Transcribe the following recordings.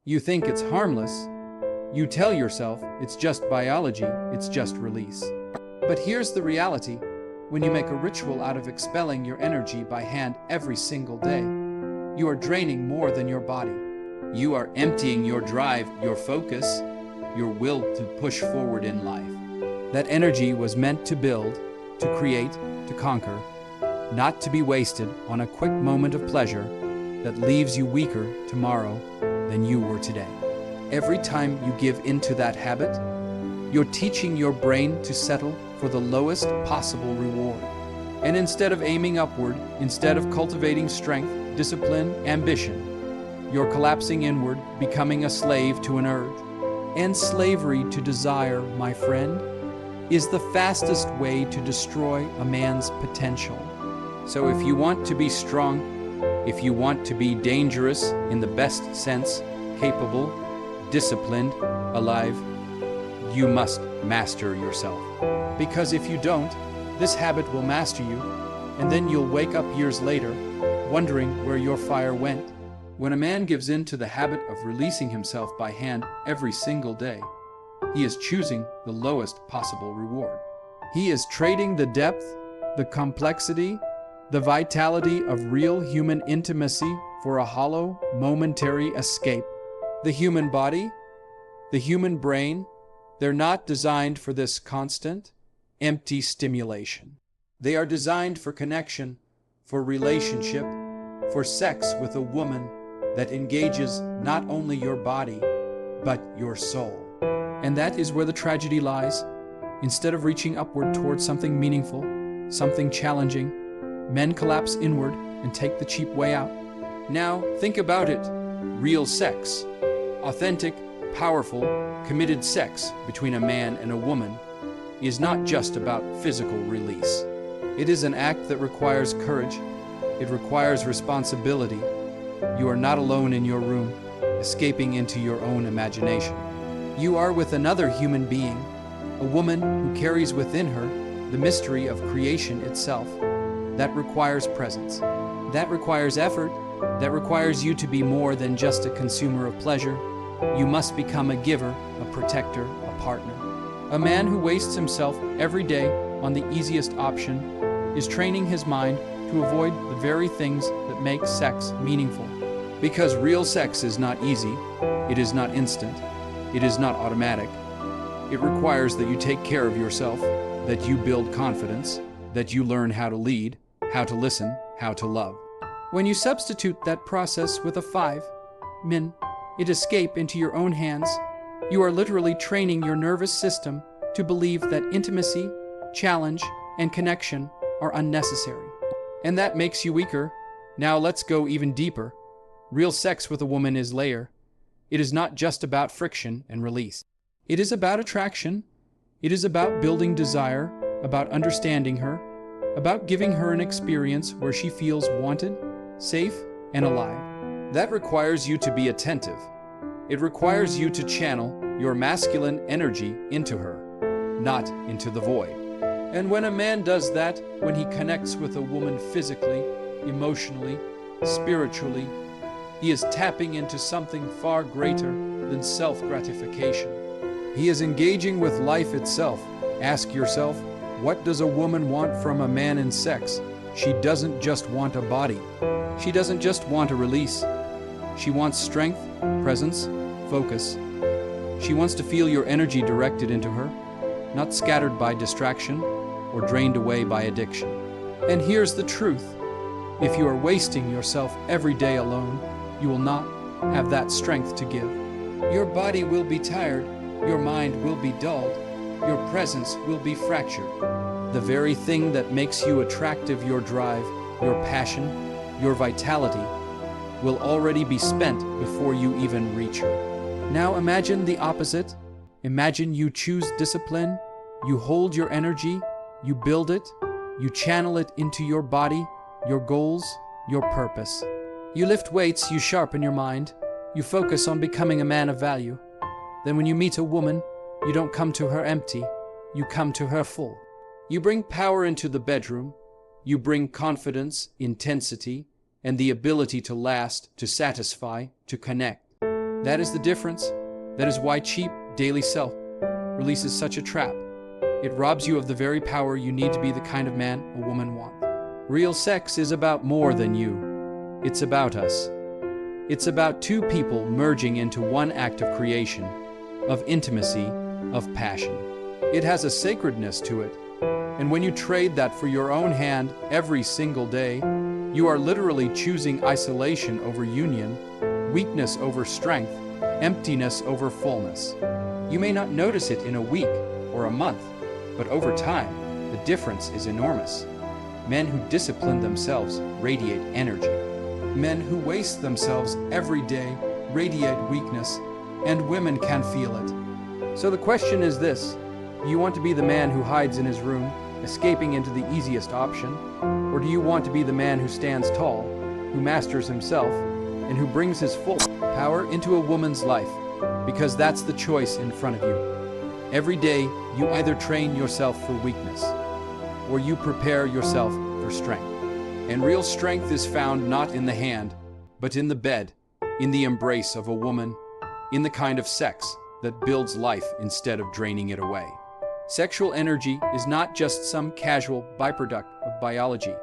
You think it's harmless. You tell yourself it's just biology, it's just release. But here's the reality. When you make a ritual out of expelling your energy by hand every single day, you are draining more than your body. You are emptying your drive, your focus, your will to push forward in life. That energy was meant to build, to create, to conquer, not to be wasted on a quick moment of pleasure that leaves you weaker tomorrow than you were today. Every time you give into that habit, you're teaching your brain to settle for the lowest possible reward. And instead of aiming upward, instead of cultivating strength, discipline, ambition, you're collapsing inward, becoming a slave to an urge. And slavery to desire, my friend, is the fastest way to destroy a man's potential. So if you want to be strong, if you want to be dangerous in the best sense, capable, disciplined, alive, you must master yourself. Because if you don't, this habit will master you, and then you'll wake up years later, wondering where your fire went. When a man gives in to the habit of releasing himself by hand every single day, he is choosing the lowest possible reward. He is trading the depth, the complexity, the vitality of real human intimacy for a hollow, momentary escape. The human body, the human brain, they're not designed for this constant, empty stimulation. They are designed for connection, for relationship, for sex with a woman that engages not only your body, but your soul. And that is where the tragedy lies. Instead of reaching upward towards something meaningful, something challenging, men collapse inward and take the cheap way out. Now, think about it. Real sex, authentic, powerful, committed sex between a man and a woman is not just about physical release. It is an act that requires courage. It requires responsibility. You are not alone in your room, escaping into your own imagination. You are with another human being, a woman who carries within her the mystery of creation itself. That requires presence. That requires effort. That requires you to be more than just a consumer of pleasure. You must become a giver, a protector, a partner. A man who wastes himself every day on the easiest option is training his mind to avoid the very things that make sex meaningful. Because real sex is not easy, it is not instant, it is not automatic. It requires that you take care of yourself, that you build confidence, that you learn how to lead, how to listen, how to love. When you substitute that process with a 5, it escape into your own hands, you are literally training your nervous system to believe that intimacy, challenge, and connection are unnecessary. And that makes you weaker. Now let's go even deeper. Real sex with a woman is layer. It is not just about friction and release. It is about attraction. It is about building desire, about understanding her, about giving her an experience where she feels wanted, safe, and alive. That requires you to be attentive. It requires you to channel your masculine energy into her, not into the void. And when a man does that, when he connects with a woman physically, emotionally, spiritually, he is tapping into something far greater than self-gratification. He is engaging with life itself. Ask yourself, what does a woman want from a man in sex? She doesn't just want a body. She doesn't just want a release. She wants strength, presence, focus. She wants to feel your energy directed into her, not scattered by distraction or drained away by addiction. And here's the truth. If you are wasting yourself every day alone, you will not have that strength to give. Your body will be tired, your mind will be dulled, your presence will be fractured. The very thing that makes you attractive, your drive, your passion, your vitality, will already be spent before you even reach her. Now imagine the opposite. Imagine you choose discipline, you hold your energy, you build it, you channel it into your body, your goals, your purpose. You lift weights, you sharpen your mind, you focus on becoming a man of value. Then when you meet a woman, you don't come to her empty, you come to her full. You bring power into the bedroom, you bring confidence, intensity, and the ability to last, to satisfy, to connect. That is the difference. That is why cheap, daily self-release is such a trap. It robs you of the very power you need to be the kind of man a woman wants. Real sex is about more than you. It's about us. It's about two people merging into one act of creation, of intimacy, of passion. It has a sacredness to it. And when you trade that for your own hand every single day, you are literally choosing isolation over union, weakness over strength, emptiness over fullness. You may not notice it in a week or a month, but over time, the difference is enormous. Men who discipline themselves radiate energy. Men who waste themselves every day radiate weakness, and women can feel it. So the question is this: do you want to be the man who hides in his room, escaping into the easiest option? Or do you want to be the man who stands tall, who masters himself, and who brings his full power into a woman's life? Because that's the choice in front of you. Every day, you either train yourself for weakness, or you prepare yourself for strength. And real strength is found not in the hand, but in the bed, in the embrace of a woman, in the kind of sex that builds life instead of draining it away. Sexual energy is not just some casual byproduct of biology.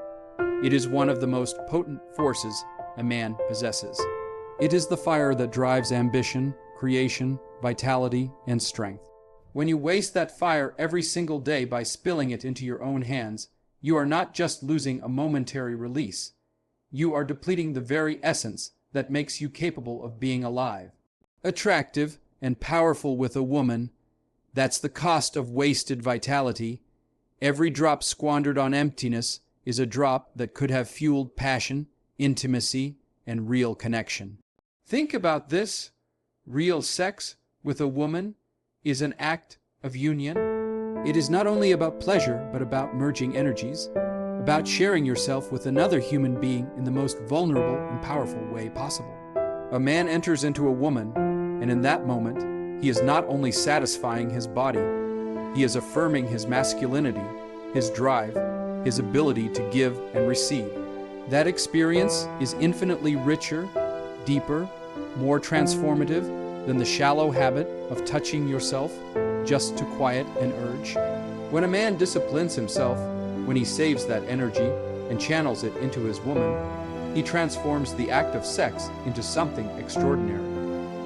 It is one of the most potent forces a man possesses. It is the fire that drives ambition, creation, vitality, and strength. When you waste that fire every single day by spilling it into your own hands, you are not just losing a momentary release. You are depleting the very essence that makes you capable of being alive. Attractive and powerful with a woman, that's the cost of wasted vitality. Every drop squandered on emptiness is a drop that could have fueled passion, intimacy, and real connection. Think about this. Real sex with a woman is an act of union. It is not only about pleasure, but about merging energies, about sharing yourself with another human being in the most vulnerable and powerful way possible. A man enters into a woman, and in that moment, he is not only satisfying his body, he is affirming his masculinity, his drive, his ability to give and receive. That experience is infinitely richer, deeper, more transformative than the shallow habit of touching yourself just to quiet an urge. When a man disciplines himself, when he saves that energy and channels it into his woman, he transforms the act of sex into something extraordinary.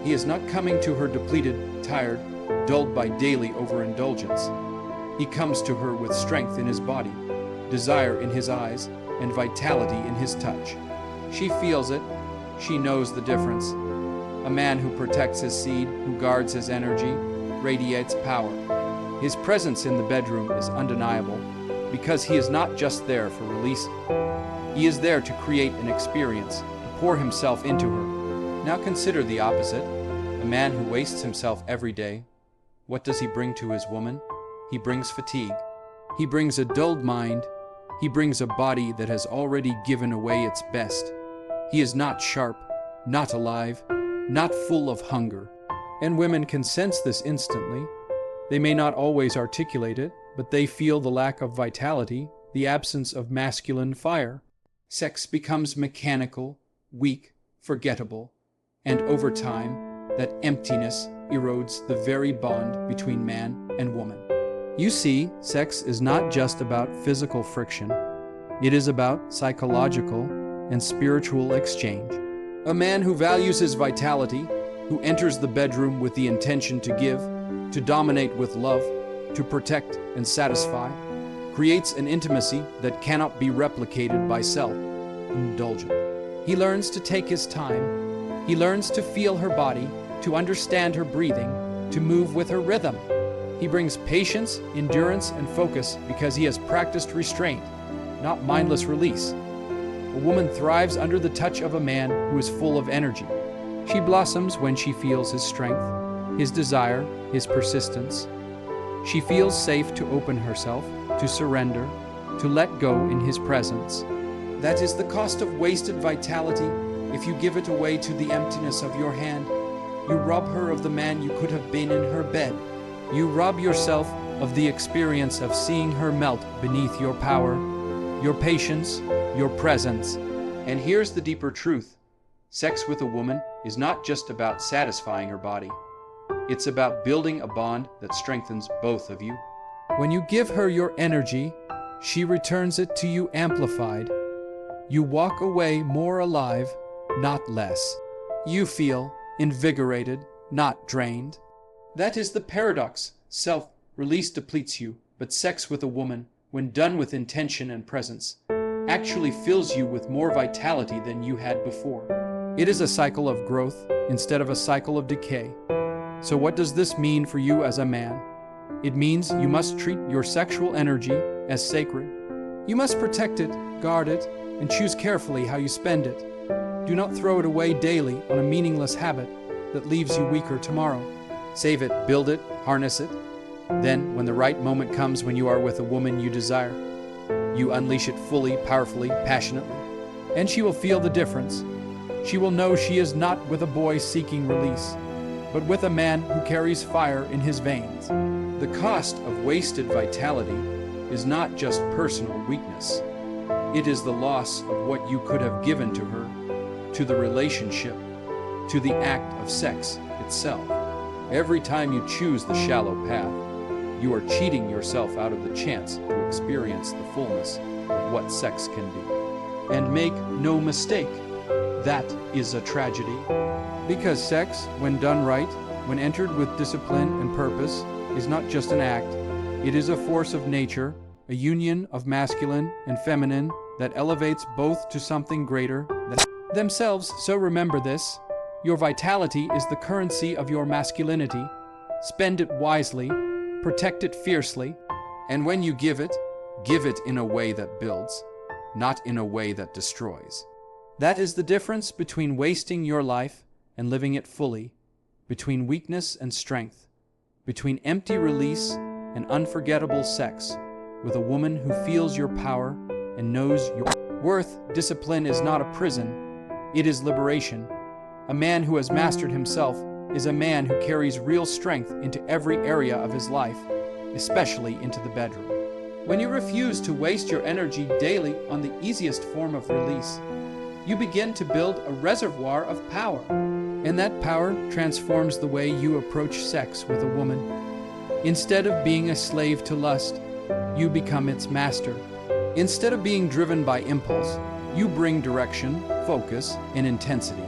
He is not coming to her depleted, tired, dulled by daily overindulgence. He comes to her with strength in his body, desire in his eyes, and vitality in his touch. She feels it. She knows the difference. A man who protects his seed, who guards his energy, radiates power. His presence in the bedroom is undeniable because he is not just there for release. He is there to create an experience, to pour himself into her. Now consider the opposite. A man who wastes himself every day. What does he bring to his woman? He brings fatigue. He brings a dulled mind. He brings a body that has already given away its best. He is not sharp, not alive, not full of hunger. And women can sense this instantly. They may not always articulate it, but they feel the lack of vitality, the absence of masculine fire. Sex becomes mechanical, weak, forgettable, and over time, that emptiness erodes the very bond between man and woman. You see, sex is not just about physical friction. It is about psychological and spiritual exchange. A man who values his vitality, who enters the bedroom with the intention to give, to dominate with love, to protect and satisfy, creates an intimacy that cannot be replicated by self-indulgence. He learns to take his time. He learns to feel her body, to understand her breathing, to move with her rhythm. He brings patience, endurance, and focus because he has practiced restraint, not mindless release. A woman thrives under the touch of a man who is full of energy. She blossoms when she feels his strength, his desire, his persistence. She feels safe to open herself, to surrender, to let go in his presence. That is the cost of wasted vitality. If you give it away to the emptiness of your hand, you rob her of the man you could have been in her bed. You rob yourself of the experience of seeing her melt beneath your power, your patience, your presence. And here's the deeper truth. Sex with a woman is not just about satisfying her body. It's about building a bond that strengthens both of you. When you give her your energy, she returns it to you amplified. You walk away more alive, not less. You feel invigorated, not drained. That is the paradox. Self-release depletes you, but sex with a woman, when done with intention and presence, actually fills you with more vitality than you had before. It is a cycle of growth instead of a cycle of decay. So what does this mean for you as a man? It means you must treat your sexual energy as sacred. You must protect it, guard it, and choose carefully how you spend it. Do not throw it away daily on a meaningless habit that leaves you weaker tomorrow. Save it, build it, harness it. Then, when the right moment comes when you are with a woman you desire, you unleash it fully, powerfully, passionately. And she will feel the difference. She will know she is not with a boy seeking release, but with a man who carries fire in his veins. The cost of wasted vitality is not just personal weakness. It is the loss of what you could have given to her, to the relationship, to the act of sex itself. Every time you choose the shallow path, you are cheating yourself out of the chance to experience the fullness of what sex can be. And make no mistake, that is a tragedy. Because sex, when done right, when entered with discipline and purpose, is not just an act. It is a force of nature, a union of masculine and feminine that elevates both to something greater than themselves. So remember this, your vitality is the currency of your masculinity. Spend it wisely, protect it fiercely, and when you give it in a way that builds, not in a way that destroys. That is the difference between wasting your life and living it fully, between weakness and strength, between empty release and unforgettable sex, with a woman who feels your power and knows your worth. Discipline is not a prison, it is liberation. A man who has mastered himself is a man who carries real strength into every area of his life, especially into the bedroom. When you refuse to waste your energy daily on the easiest form of release, you begin to build a reservoir of power, and that power transforms the way you approach sex with a woman. Instead of being a slave to lust, you become its master. Instead of being driven by impulse, you bring direction, focus, and intensity.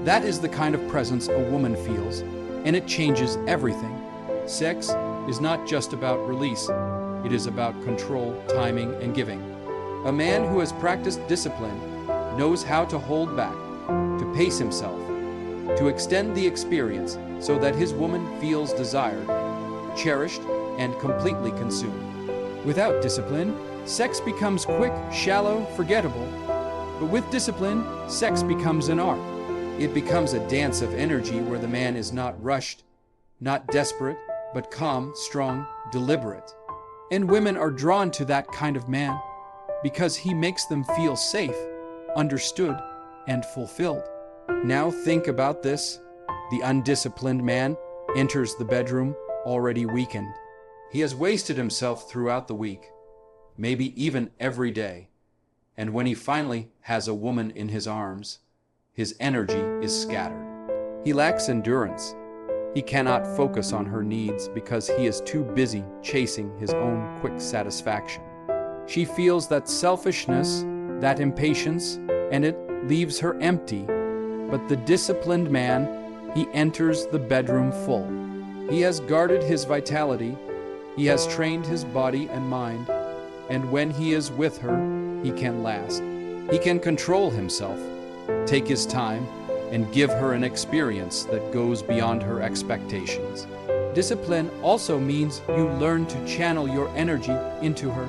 That is the kind of presence a woman feels, and it changes everything. Sex is not just about release, it is about control, timing, and giving. A man who has practiced discipline knows how to hold back, to pace himself, to extend the experience so that his woman feels desired, cherished, and completely consumed. Without discipline, sex becomes quick, shallow, forgettable. But with discipline, sex becomes an art. It becomes a dance of energy where the man is not rushed, not desperate, but calm, strong, deliberate. And women are drawn to that kind of man because he makes them feel safe, understood, and fulfilled. Now think about this. The undisciplined man enters the bedroom already weakened. He has wasted himself throughout the week, maybe even every day. And when he finally has a woman in his arms, his energy is scattered. He lacks endurance. He cannot focus on her needs because he is too busy chasing his own quick satisfaction. She feels that selfishness, that impatience, and it leaves her empty. But the disciplined man, he enters the bedroom full. He has guarded his vitality. He has trained his body and mind. And when he is with her, he can last. He can control himself, take his time, and give her an experience that goes beyond her expectations. Discipline also means you learn to channel your energy into her,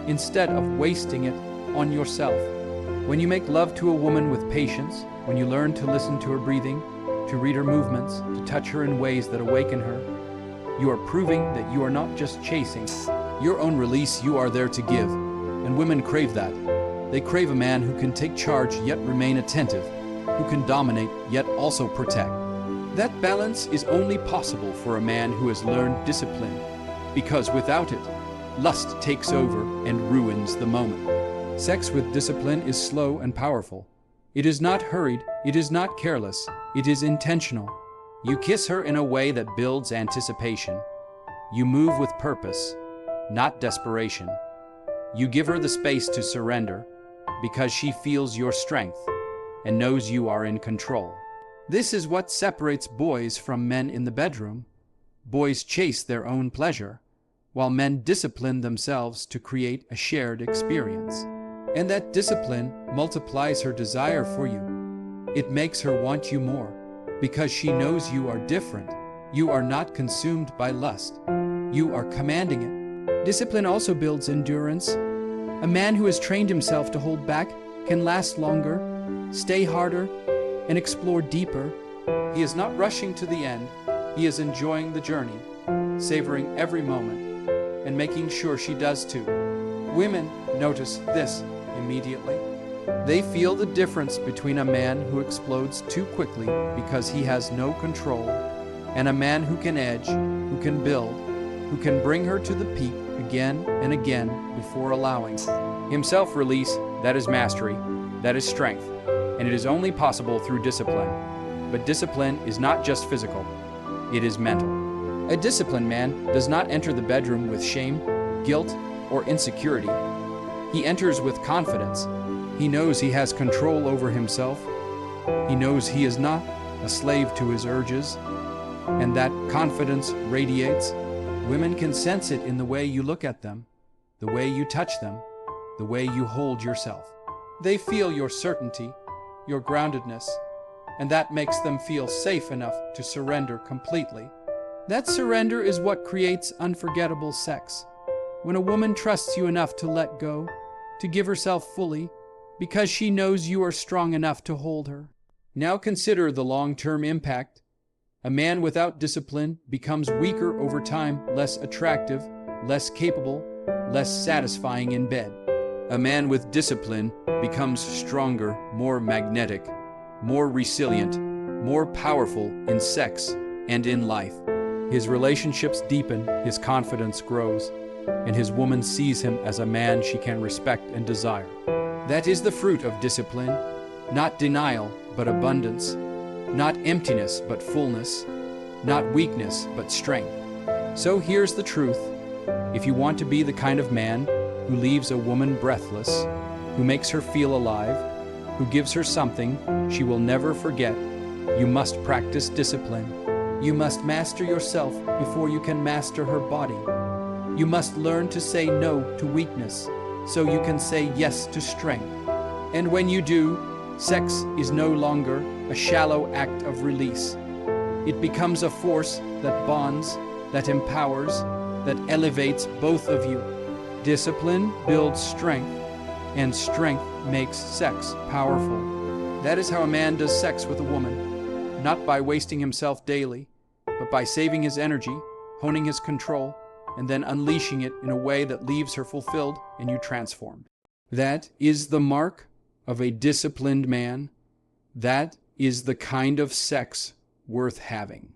instead of wasting it on yourself. When you make love to a woman with patience, when you learn to listen to her breathing, to read her movements, to touch her in ways that awaken her, you are proving that you are not just chasing your own release, you are there to give. And women crave that. They crave a man who can take charge yet remain attentive, who can dominate yet also protect. That balance is only possible for a man who has learned discipline, because without it, lust takes over and ruins the moment. Sex with discipline is slow and powerful. It is not hurried, it is not careless, it is intentional. You kiss her in a way that builds anticipation. You move with purpose, not desperation. You give her the space to surrender because she feels your strength and knows you are in control. This is what separates boys from men in the bedroom. Boys chase their own pleasure, while men discipline themselves to create a shared experience. And that discipline multiplies her desire for you. It makes her want you more, because she knows you are different. You are not consumed by lust. You are commanding it. Discipline also builds endurance. A man who has trained himself to hold back can last longer, stay harder, and explore deeper. He is not rushing to the end. He is enjoying the journey, savoring every moment, and making sure she does too. Women notice this immediately. They feel the difference between a man who explodes too quickly because he has no control, and a man who can edge, who can build, who can bring her to the peak again and again before allowing himself release. That is mastery, that is strength, and it is only possible through discipline. But discipline is not just physical, it is mental. A disciplined man does not enter the bedroom with shame, guilt, or insecurity. He enters with confidence. He knows he has control over himself. He knows he is not a slave to his urges, and that confidence radiates. Women can sense it in the way you look at them, the way you touch them, the way you hold yourself. They feel your certainty, your groundedness, and that makes them feel safe enough to surrender completely. That surrender is what creates unforgettable sex. When a woman trusts you enough to let go, to give herself fully, because she knows you are strong enough to hold her. Now consider the long-term impact. A man without discipline becomes weaker over time, less attractive, less capable, less satisfying in bed. A man with discipline becomes stronger, more magnetic, more resilient, more powerful in sex and in life. His relationships deepen, his confidence grows, and his woman sees him as a man she can respect and desire. That is the fruit of discipline, not denial, but abundance, not emptiness, but fullness, not weakness, but strength. So here's the truth. If you want to be the kind of man who leaves a woman breathless, who makes her feel alive, who gives her something she will never forget, you must practice discipline. You must master yourself before you can master her body. You must learn to say no to weakness so you can say yes to strength. And when you do, sex is no longer a shallow act of release. It becomes a force that bonds, that empowers, that elevates both of you. Discipline builds strength, and strength makes sex powerful. That is how a man does sex with a woman, not by wasting himself daily, but by saving his energy, honing his control, and then unleashing it in a way that leaves her fulfilled and you transformed. That is the mark of a disciplined man. That is the kind of sex worth having.